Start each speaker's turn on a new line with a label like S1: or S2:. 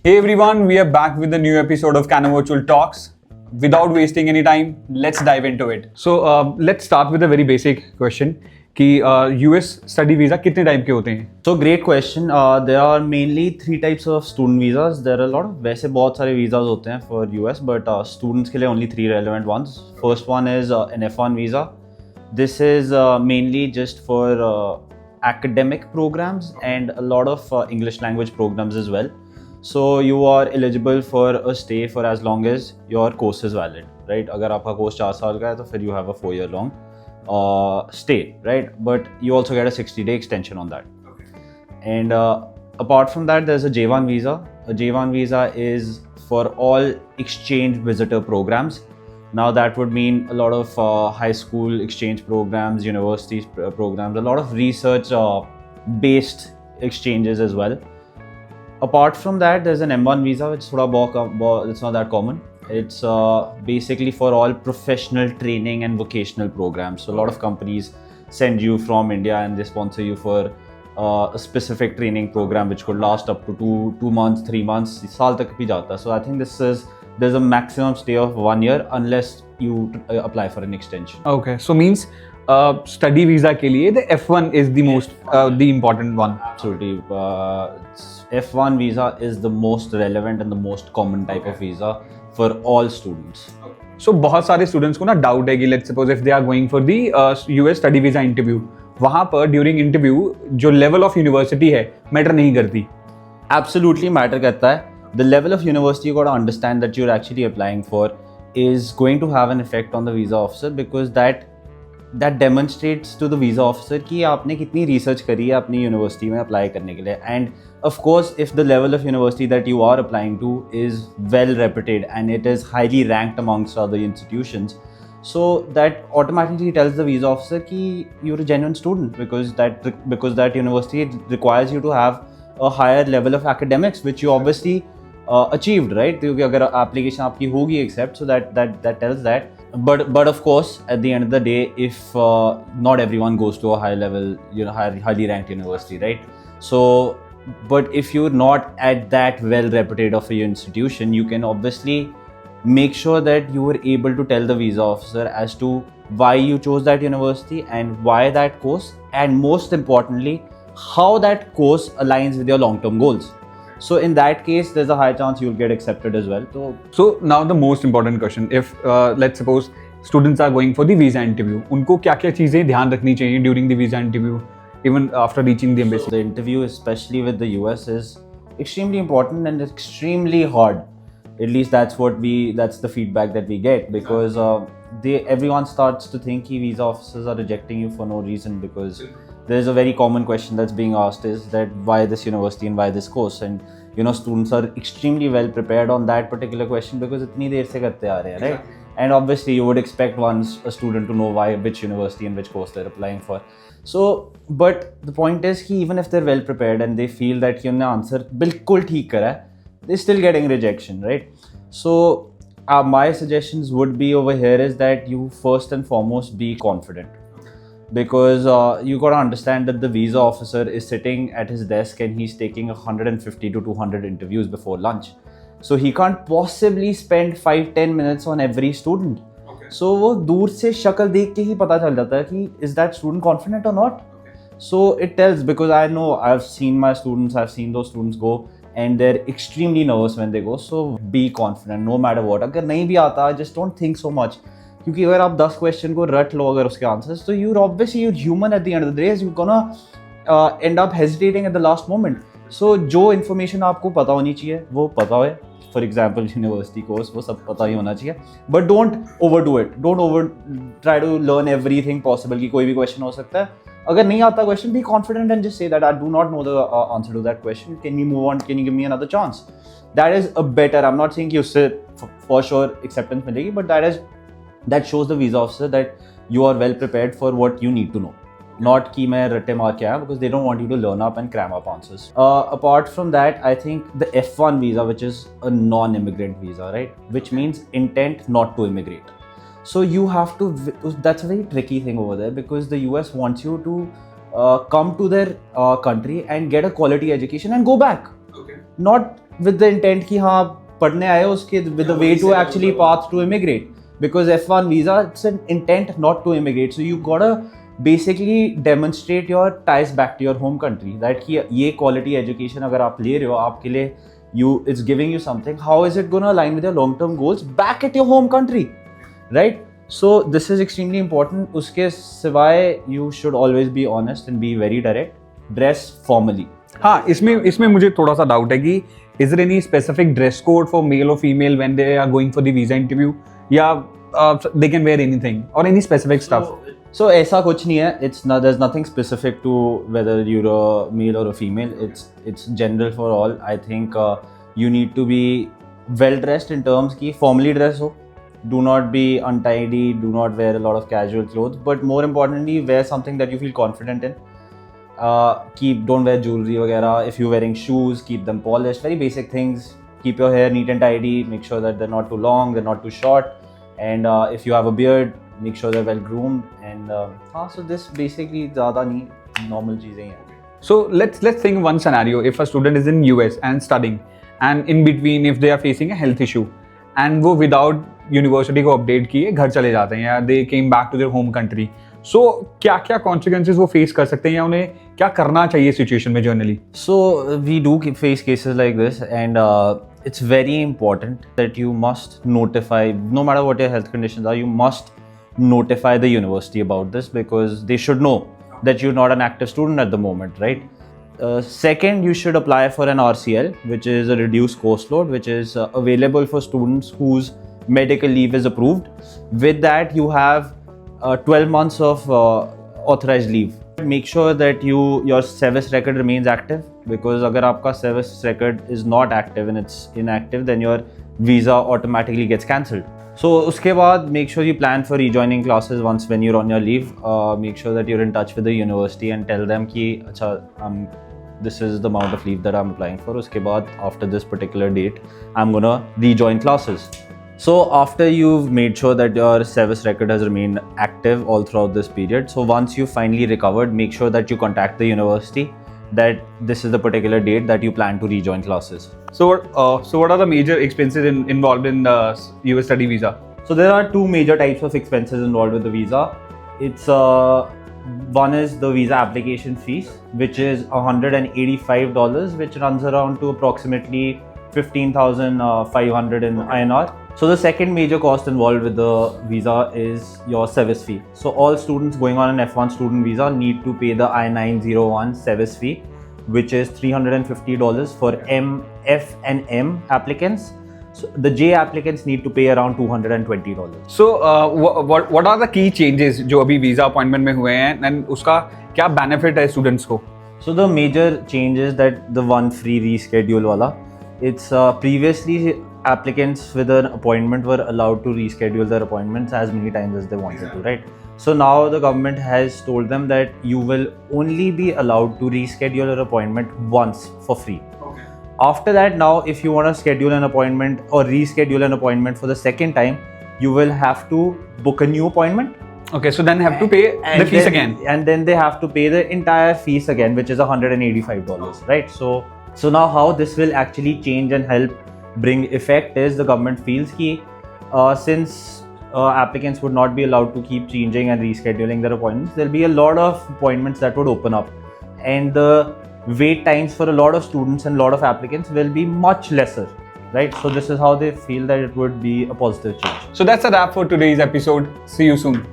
S1: Hey everyone, we are back with a new episode of Canam Virtual Talks. Without wasting any time, let's dive into it. So let's start with a very basic question कि US study visa कितने type के होते हैं?
S2: So great question. There are mainly three types of student visas. There are a lot of वैसे बहुत सारे visas होते हैं for US, but students के लिए only three relevant ones. First one is an F1 visa. This is mainly just for academic programs and a lot of English language programs as well. So you are eligible for a stay for as long as your course is valid, right? अगर आपका course 4 साल का है तो फिर you have a 4-year long stay, right? But you also get a 60-day extension on that. Okay. And apart from that, there's a J1 visa. A J1 visa is for all exchange visitor programs. Now that would mean a lot of high school exchange programs, university programs, a lot of research based exchanges as well. Apart from that, there's an M1 visa, which it's not that common. It's basically for all professional training and vocational programs. So a lot of companies send you from India and they sponsor you for a specific training program which could last up to 2 months, 3 months, साल तक भी जाता. So I think there's a maximum stay of 1 year unless you apply for an extension.
S1: Okay, so means study visa के लिए the F1 is the most the important one.
S2: Absolutely. F1 visa is the most relevant and the most common type of visa for all students.
S1: So बहुत सारे students को ना doubt है कि let's suppose if they are going for the US study visa interview, वहाँ पर during interview जो level of university है matter नहीं करती.
S2: Absolutely matter करता है. The level of university you got to understand that you're actually applying for is going to have an effect on the visa officer, because that demonstrates to the visa officer कि आपने कितनी research करी है अपनी university में apply करने के लिए. And of course, if the level of university that you are applying to is well reputed and it is highly ranked amongst other institutions, so that automatically tells the visa officer कि you're a genuine student, because that university requires you to have a higher level of academics, which you obviously achieved, right? क्योंकि अगर application आपकी होगी accept, so that tells that. But of course, at the end of the day, if not everyone goes to a high level, highly ranked university, right? So, but if you're not at that well reputed of a institution, you can obviously make sure that you were able to tell the visa officer as to why you chose that university and why that course, and most importantly, how that course aligns with your long-term goals. So in that case, there's a high chance you'll get accepted as well.
S1: So now the most important question: if let's suppose students are going for the visa interview, उनको क्या-क्या चीजें ध्यान रखनी चाहिए during the visa interview, even after reaching the embassy?
S2: So the interview, especially with the US, is extremely important and extremely hard. At least that's the feedback that we get, because everyone starts to think that visa officers are rejecting you for no reason, because there's a very common question that's being asked is that why this university and why this course, and students are extremely well prepared on that particular question because itni der se karte aa rahe hain, right? And obviously you would expect a student to know which university and which course they're applying for. So, but the point is कि even if they're well prepared and they feel that कि उन्होंने answer बिल्कुल ठीक करा है, they're still getting rejection, right? So my suggestions would be over here is that you first and foremost be confident, because you got to understand that the visa officer is sitting at his desk and he's taking 150 to 200 interviews before lunch. So he can't possibly spend 5-10 minutes on every student. Okay. So वो दूर से शक्ल देख के ही पता चल जाता है कि is that student confident or not? Okay. So it tells, because I know I've seen my students, I've seen those students go and they're extremely nervous when they go. So be confident no matter what. अगर नहीं भी आता, just don't think so much. क्योंकि अगर आप 10 question को रट लो अगर उसके आंसर्स, तो you're human at the end of the day, you're gonna end up hesitating at the last moment. So जो इन्फॉर्मेशन आपको पता होनी चाहिए वो पता हो. फॉर एग्जाम्पल यूनिवर्सिटी कोर्स वो सब पता ही होना चाहिए, but don't overdo it. Don't try to learn everything possible कि कोई भी क्वेश्चन हो सकता है. अगर नहीं आता question, be confident and just say that I do not know the answer to that question, can you move on, can you give me another chance. That is a better, I am not saying कि उससे for sure acceptance मिलेगी, but that shows the visa officer that you are well prepared for what you need to know. Not कि मैं रट्टे मार के आया, because they don't want you to learn up and cram up answers. Apart from that, I think the F1 visa, which is a non-immigrant visa, right? Which means intent not to immigrate. So you have to, that's a very tricky thing over there, because the US wants you to come to their country and get a quality education and go back. Okay. Not with the intent कि हाँ पढ़ने आए हो उसके with the way to actually path to immigrate, because F1 visa it's an intent not to immigrate, so you gotta basically demonstrate your ties back to your home country, that कि ये quality education अगर आप ले रहे हो आपके लिए it's giving you something. How is it gonna align with your long term goals back at your home country, right? So this is extremely important. उसके सिवाय you should always be honest and be very direct. Dress formally.
S1: हाँ, इसमें मुझे थोड़ा सा doubt है कि is there any specific dress code for male or female when they are going for the visa interview, या they can wear anything or any specific stuff?
S2: So ऐसा कुछ नहीं है. There's nothing specific to whether you're a male or a female. It's general for all. I think you need to be well dressed in terms कि formally dress हो. Do not be untidy. Do not wear a lot of casual clothes. But more importantly, wear something that you feel confident in. Don't wear jewelry वगैरह. If you're wearing shoes, keep them polished. Very basic things. Keep your hair neat and tidy. Make sure that they're not too long, they're not too short. And if you have a beard, make sure they're well groomed. And so this basically ज़्यादा नहीं, normal चीज़ें हैं.
S1: So let's think one scenario. If a student is in US and studying, and in between if they are facing a health issue, and वो without university को update किए घर चले जाते हैं, या they came back to their home country. So क्या क्या consequences वो face कर सकते हैं, या उन्हें क्या करना चाहिए situation में generally?
S2: So we do face cases like this, and it's very important that you must notify, no matter what your health conditions are, you must notify the university about this, because they should know that you're not an active student at the moment, right? Second, you should apply for an RCL, which is a reduced course load, which is available for students whose medical leave is approved. With that, you have 12 months of authorized leave. Make sure that your SEVIS record remains active, because अगर आपका SEVIS record is not active and it's inactive, then your visa automatically gets cancelled. So उसके बाद make sure you plan for rejoining classes once when you're on your leave. Make sure that you're in touch with the university and tell them कि अच्छा this is the amount of leave that I'm applying for. उसके बाद after this particular date, I'm gonna rejoin classes. So after you've made sure that your SEVIS record has remained active all throughout this period, so once you finally recovered, make sure that you contact the university that this is the particular date that you plan to rejoin classes.
S1: So what are the major expenses involved in the US study visa?
S2: So there are two major types of expenses involved with the visa. It's one is the visa application fees, which is $185, which runs around to approximately 15,500 in INR. So the second major cost involved with the visa is your SEVIS fee. So all students going on an F1 student visa need to pay the I-901 SEVIS fee, which is $350 for M, F and M applicants. So the J applicants need to pay around $220.
S1: So what are the key changes जो अभी visa appointment में हुए हैं, and उसका क्या benefit है students को?
S2: So the major change is that the one free reschedule wala. It's previously applicants with an appointment were allowed to reschedule their appointments as many times as they wanted to, right? So now the government has told them that you will only be allowed to reschedule your appointment once for free.
S1: Okay.
S2: After that, now if you want to schedule an appointment or reschedule an appointment for the second time, you will have to book a new appointment.
S1: Okay, so then have to pay the fees again.
S2: And then they have to pay the entire fees again, which is $185, right? So now how this will actually change and help bring effect is the government feels कि since applicants would not be allowed to keep changing and rescheduling their appointments, there'll be a lot of appointments that would open up, and the wait times for a lot of students and a lot of applicants will be much lesser, right? So this is how they feel that it would be a positive change.
S1: So that's a wrap for today's episode. See you soon.